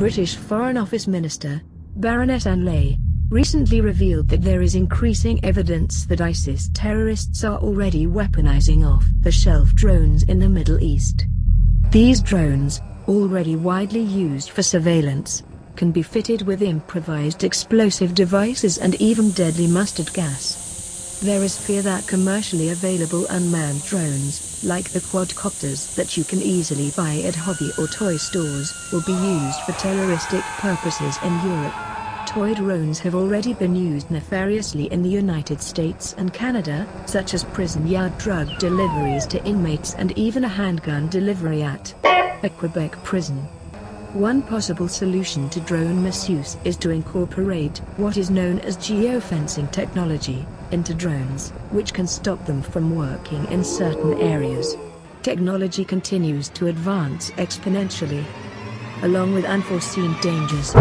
British Foreign Office Minister, Baroness Ann Ley, recently revealed that there is increasing evidence that ISIS terrorists are already weaponizing off-the-shelf drones in the Middle East. These drones, already widely used for surveillance, can be fitted with improvised explosive devices and even deadly mustard gas. There is fear that commercially available unmanned drones, like the quadcopters that you can easily buy at hobby or toy stores, will be used for terroristic purposes in Europe. Toy drones have already been used nefariously in the United States and Canada, such as prison yard drug deliveries to inmates and even a handgun delivery at a Quebec prison. One possible solution to drone misuse is to incorporate what is known as geofencing technology into drones, which can stop them from working in certain areas. Technology continues to advance exponentially, along with unforeseen dangers.